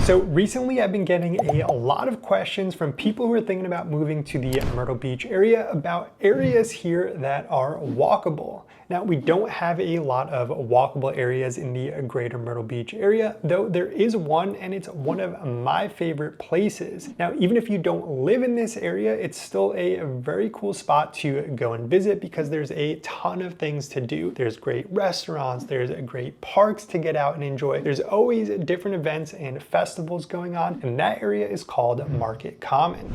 So recently I've been getting a lot of questions from people who are thinking about moving to the Myrtle Beach area about areas here that are walkable. Now, we don't have a lot of walkable areas in the greater Myrtle Beach area, though there is one, and it's one of my favorite places. Now, even if you don't live in this area, it's still a very cool spot to go and visit because there's a ton of things to do. There's great restaurants, there's great parks to get out and enjoy. There's always different events and festivals going on, and that area is called Market Common.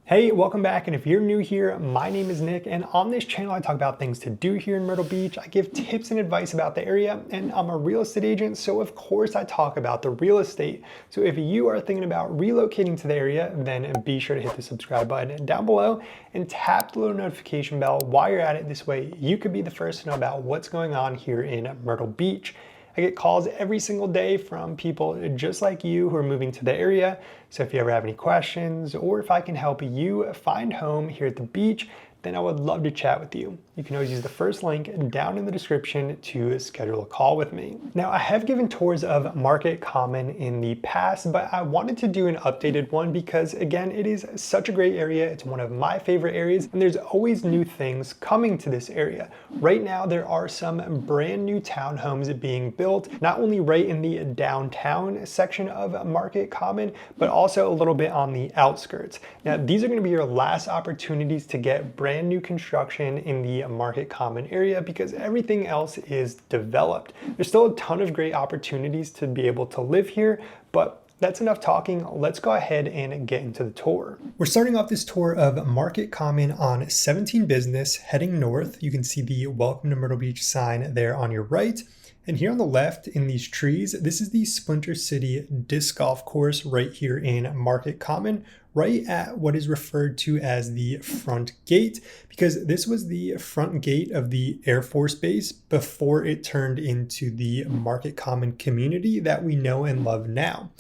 Hey, welcome back, and if you're new here, my name is Nick, and on this channel I talk about things to do here in Myrtle Beach. I give tips and advice about the area, and I'm a real estate agent, so of course I talk about the real estate. So if you are thinking about relocating to the area, then be sure to hit the subscribe button down below and tap the little notification bell while you're at it. This way you could be the first to know about what's going on here in Myrtle Beach. I get calls every single day from people just like you who are moving to the area. So if you ever have any questions or if I can help you find home here at the beach, then I would love to chat with you. You can always use the first link down in the description to schedule a call with me. Now, I have given tours of Market Common in the past, but I wanted to do an updated one because, again, it is such a great area. It's one of my favorite areas, and there's always new things coming to this area. Right now, there are some brand new townhomes being built, not only right in the downtown section of Market Common, but also a little bit on the outskirts. Now, these are going to be your last opportunities to get brand new construction in the Market Common area because everything else is developed. There's still a ton of great opportunities to be able to live here, but that's enough talking. Let's go ahead and get into the tour. We're starting off this tour of Market Common on 17 Business, heading north. You can see the Welcome to Myrtle Beach sign there on your right. And here on the left in these trees, this is the Splinter City Disc Golf Course right here in Market Common, right at what is referred to as the front gate, because this was the front gate of the Air Force Base before it turned into the Market Common community that we know and love now.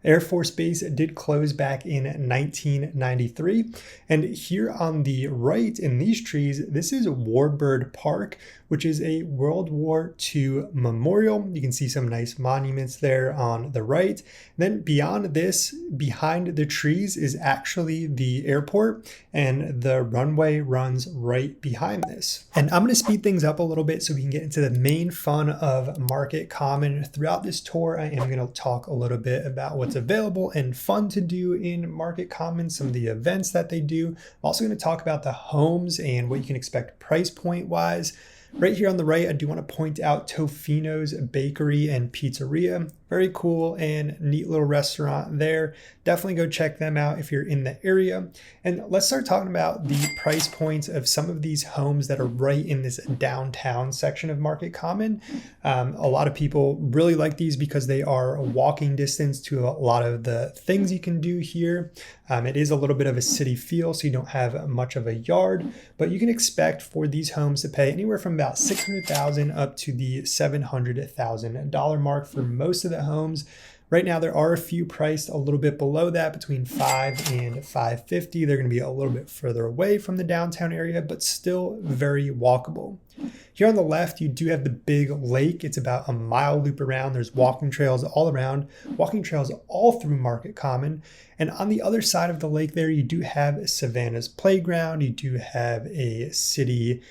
Air Force Base did close back in 1993. And here on the right in these trees, this is Warbird Park, which is a World War II memorial. You can see some nice monuments there on the right. Then beyond this, behind the trees is actually the airport, and the runway runs right behind this. And I'm going to speed things up a little bit so we can get into the main fun of Market Common. Throughout this tour, I am going to talk a little bit about what's available and fun to do in Market Common, some of the events that they do. I'm also going to talk about the homes and what you can expect price point wise. Right here on the right, I do want to point out Tofino's Bakery and Pizzeria. Very cool and neat little restaurant there. Definitely go check them out if you're in the area. And let's start talking about the price points of some of these homes that are right in this downtown section of Market Common. A lot of people really like these because they are a walking distance to a lot of the things you can do here. It is a little bit of a city feel, so you don't have much of a yard, but you can expect for these homes to pay anywhere from about $600,000 up to the $700,000 mark for most of the homes. Right now, there are a few priced a little bit below that, between $500,000 and $550,000. They're going to be a little bit further away from the downtown area, but still very walkable. Here on the left, you do have the big lake. It's about a mile loop around. There's walking trails all around, walking trails all through Market Common. And on the other side of the lake there, you do have Savannah's Playground. You do have a city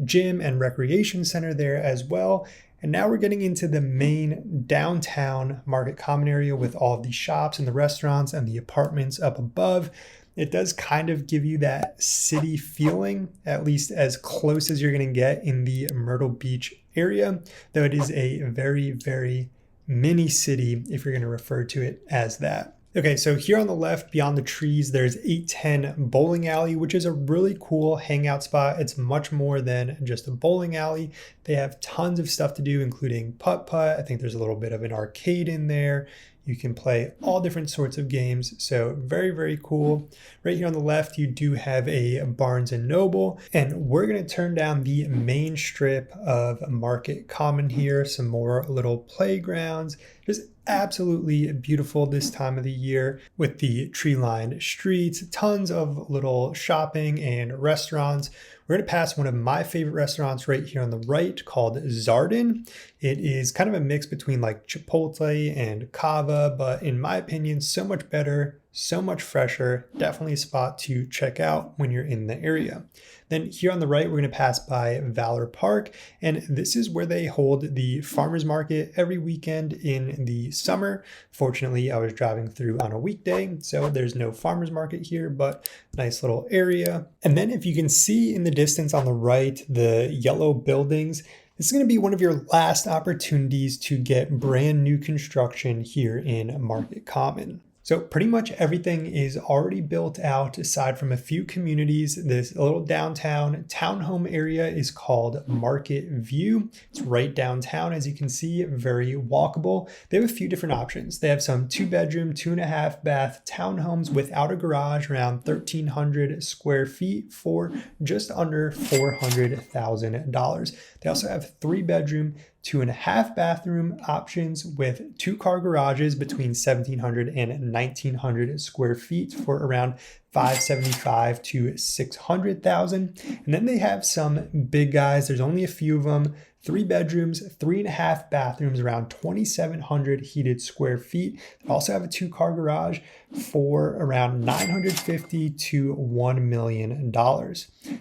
gym and recreation center there as well. And now we're getting into the main downtown Market Common area with all of the shops and the restaurants and the apartments up above. It does kind of give you that city feeling, at least as close as you're going to get in the Myrtle Beach area, though it is a very, very mini city if you're going to refer to it as that. Okay, so here on the left, beyond the trees, there's 810 Bowling Alley, which is a really cool hangout spot. It's much more than just a bowling alley. They have tons of stuff to do, including putt-putt. I think there's a little bit of an arcade in there. You can play all different sorts of games. So very, very cool. Right here on the left, you do have a Barnes & Noble. And we're going to turn down the main strip of Market Common here. Some more little playgrounds. Just absolutely beautiful this time of the year with the tree-lined streets. Tons of little shopping and restaurants. we're going to pass one of my favorite restaurants right here on the right called Zardin. It is kind of a mix between like Chipotle and Cava, but in my opinion, so much better, so much fresher. Definitely a spot to check out when you're in the area. Then here on the right, we're going to pass by Valor Park, and this is where they hold the farmers market every weekend in the summer. Fortunately, I was driving through on a weekday, so there's no farmers market here, but nice little area. And then if you can see in the distance on the right, the yellow buildings, this is going to be one of your last opportunities to get brand new construction here in Market Common. So pretty much everything is already built out aside from a few communities. This little downtown townhome area is called Market View. It's right downtown, as you can see, very walkable. They have a few different options. They have some 2-bedroom, 2.5-bath townhomes without a garage, around 1,300 square feet for just under $400,000. They also have 3-bedroom, 2.5-bathroom options with 2-car garages between 1,700 and 1,900 square feet for around $575,000 to $600,000. And then they have some big guys. There's only a few of them. 3 bedrooms, 3.5 bathrooms, around 2,700 heated square feet. They also have a 2-car garage for around $950,000 to $1 million.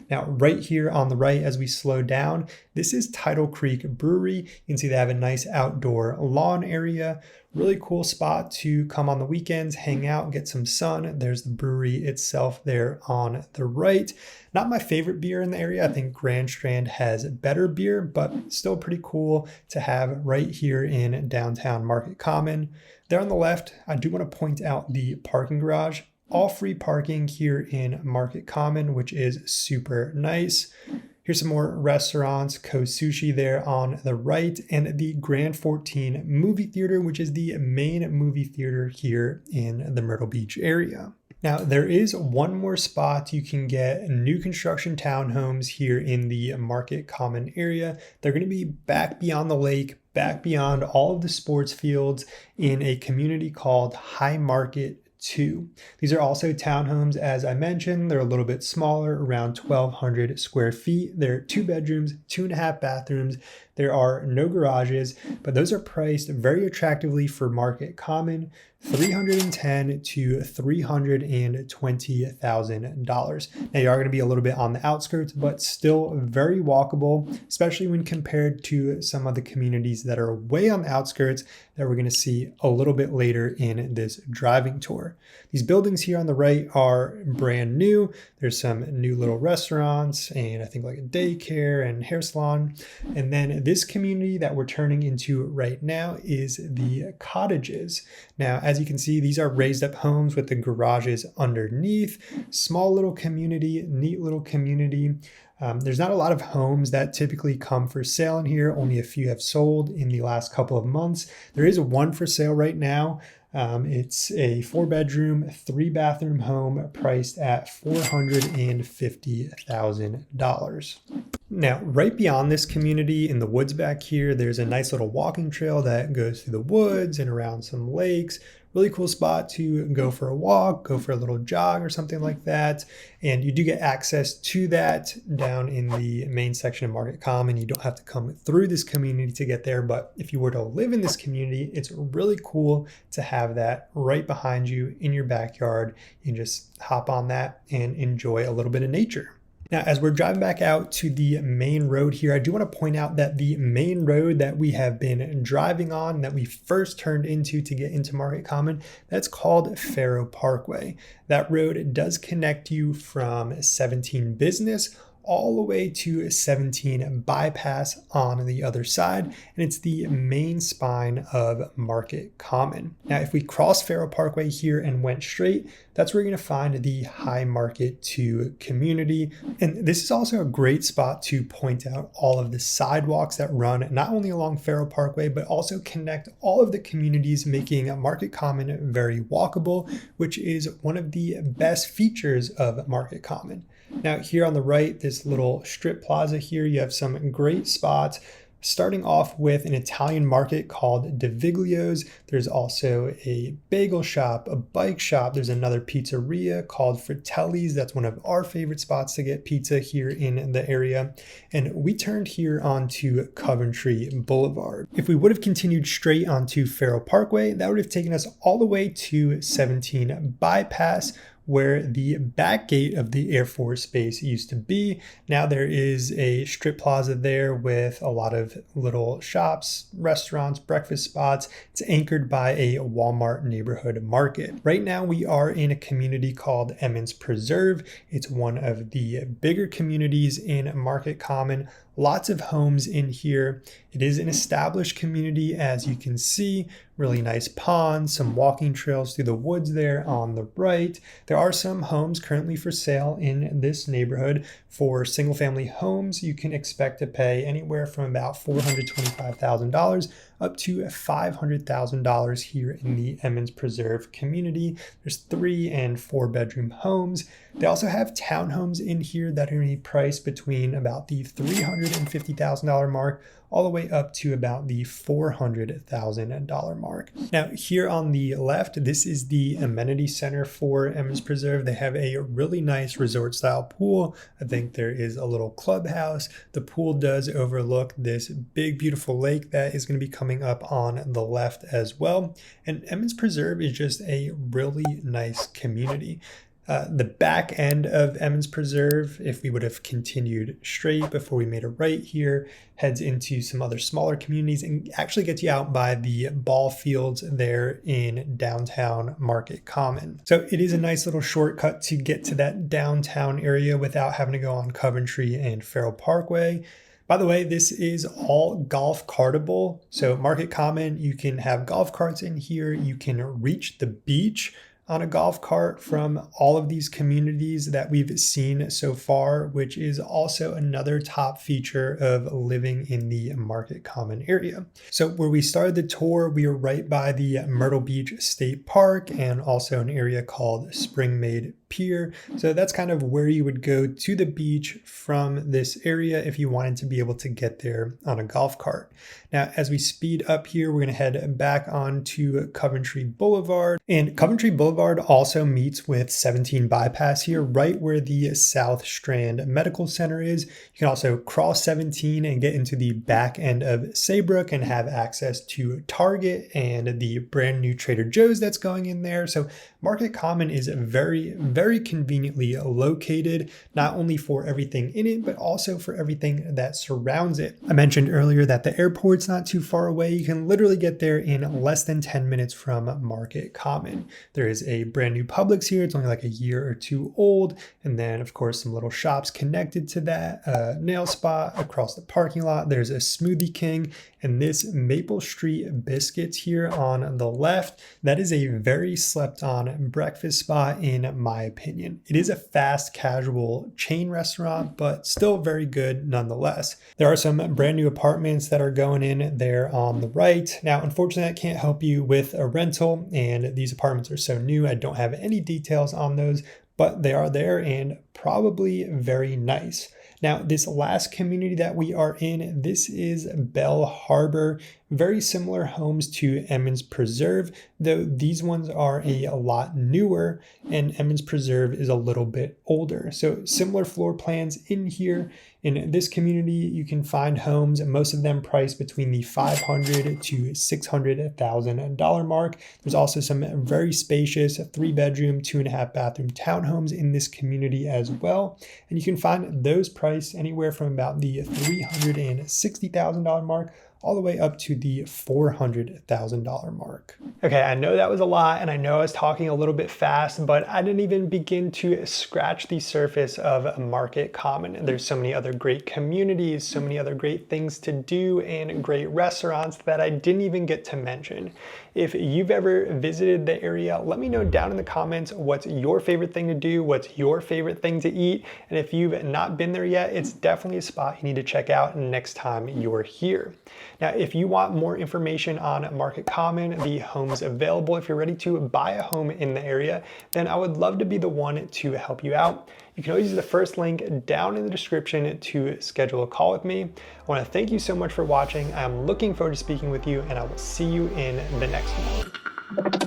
Now, right here on the right, as we slow down, this is Tidal Creek Brewery. You can see they have a nice outdoor lawn area. Really cool spot to come on the weekends, hang out, get some sun. There's the brewery itself there on the right. Not my favorite beer in the area. I think Grand Strand has better beer, but still pretty cool to have right here in downtown Market Common. There on the left, I do want to point out the parking garage. All free parking here in Market Common, which is super nice. Here's some more restaurants, Ko Sushi there on the right, and the Grand 14 movie theater, which is the main movie theater here in the Myrtle Beach area. Now, there is one more spot you can get new construction townhomes here in the Market Common area. They're going to be back beyond the lake, back beyond all of the sports fields in a community called High Market 2. These are also townhomes, as I mentioned. They're a little bit smaller, around 1,200 square feet. They're 2 bedrooms, 2.5 bathrooms. There are no garages, but those are priced very attractively for Market Common, $310,000 to $320,000. Now, you are going to be a little bit on the outskirts, but still very walkable, especially when compared to some of the communities that are way on the outskirts that we're going to see a little bit later in this driving tour. These buildings here on the right are brand new. There's some new little restaurants and I think like a daycare and hair salon. And then this community that we're turning into right now is the cottages. Now, as you can see, these are raised up homes with the garages underneath. Small little community, neat little community. There's not a lot of homes that typically come for sale in here. Only a few have sold in the last couple of months. There is one for sale right now. It's a 4-bedroom, 3-bathroom home priced at $450,000. Now, right beyond this community in the woods back here, there's a nice little walking trail that goes through the woods and around some lakes. Really cool spot to go for a walk, go for a little jog or something like that. And you do get access to that down in the main section of Market Common. You don't have to come through this community to get there. But if you were to live in this community, it's really cool to have that right behind you in your backyard. You can just hop on that and enjoy a little bit of nature. Now, as we're driving back out to the main road here, I do want to point out that the main road that we have been driving on, that we first turned into to get into Market Common, that's called Faro Parkway. That road does connect you from 17 Business all the way to 17 Bypass on the other side, and it's the main spine of Market Common. Now, if we cross Faro Parkway here and went straight, that's where you're going to find the High Market 2 community. And this is also a great spot to point out all of the sidewalks that run not only along Faro Parkway, but also connect all of the communities, making Market Common very walkable, which is one of the best features of Market Common. Now, here on the right, this little strip plaza here, you have some great spots starting off with an Italian market called De Viglio's. There's also a bagel shop, a bike shop. There's another pizzeria called Fratelli's. That's one of our favorite spots to get pizza here in the area. And we turned here onto Coventry Boulevard. If we would have continued straight onto Farrell Parkway, that would have taken us all the way to 17 Bypass, where the back gate of the Air Force Base used to be. Now there is a strip plaza there with a lot of little shops, restaurants, breakfast spots. It's anchored by a Walmart neighborhood market. Right now we are in a community called Emmons Preserve. It's one of the bigger communities in Market Common. Lots of homes in here. It is an established community, as you can see. Really nice ponds, some walking trails through the woods there on the right. There are some homes currently for sale in this neighborhood. For single family homes, you can expect to pay anywhere from about $425,000 up to $500,000 here in the Emmons Preserve community. There's 3 and 4 bedroom homes. They also have townhomes in here that are going to be priced between about the $350,000 mark all the way up to about the $400,000 mark. Now here on the left, this is the amenity center for Emmons Preserve. They have a really nice resort style pool. I think there is a little clubhouse. The pool does overlook this big beautiful lake that is going to be coming up on the left as well. And Emmons Preserve is just a really nice community. The back end of Emmons Preserve, if we would have continued straight before we made a right here, heads into some other smaller communities and actually gets you out by the ball fields there in downtown Market Common. So it is a nice little shortcut to get to that downtown area without having to go on Coventry and Farrell Parkway. By the way, this is all golf cartable. So Market Common, you can have golf carts in here. You can reach the beach on a golf cart from all of these communities that we've seen so far, which is also another top feature of living in the Market Common area. So where we started the tour, we are right by the Myrtle Beach State Park and also an area called Spring-Made Pier. So that's kind of where you would go to the beach from this area if you wanted to be able to get there on a golf cart. Now, as we speed up here, we're going to head back onto Coventry Boulevard. And Coventry Boulevard also meets with 17 Bypass here, right where the South Strand Medical Center is. You can also cross 17 and get into the back end of Saybrook and have access to Target and the brand new Trader Joe's that's going in there. So Market Common is very, very conveniently located, not only for everything in it, but also for everything that surrounds it. I mentioned earlier that the airport's not too far away. You can literally get there in less than 10 minutes from Market Common. There is a brand new Publix here. It's only like a year or 2 old. And then of course, some little shops connected to that, nail spot across the parking lot. There's a Smoothie King and this Maple Street Biscuits here on the left. That is a very slept on breakfast spot in my opinion. It is a fast casual chain restaurant, but still very good nonetheless. There are some brand new apartments that are going in there on the right. Now, unfortunately, I can't help you with a rental, and these apartments are so new, I don't have any details on those, but they are there and probably very nice. Now, this last community that we are in, this is Bell Harbor. Very similar homes to Emmons Preserve, though these ones are a lot newer and Emmons Preserve is a little bit older. So similar floor plans in here. In this community, you can find homes, most of them priced between the $500,000 to $600,000 mark. There's also some very spacious 3-bedroom, 2.5 bathroom townhomes in this community as well. And you can find those priced anywhere from about the $360,000 mark all the way up to the $400,000 mark. Okay, I know that was a lot and I know I was talking a little bit fast, but I didn't even begin to scratch the surface of Market Common. There's so many other great communities, so many other great things to do and great restaurants that I didn't even get to mention. If you've ever visited the area, let me know down in the comments what's your favorite thing to do, what's your favorite thing to eat, and if you've not been there yet, it's definitely a spot you need to check out next time you're here. Now, if you want more information on Market Common, the homes available, if you're ready to buy a home in the area, then I would love to be the one to help you out. You can always use the first link down in the description to schedule a call with me. I want to thank you so much for watching. I'm looking forward to speaking with you, and I will see you in the next one.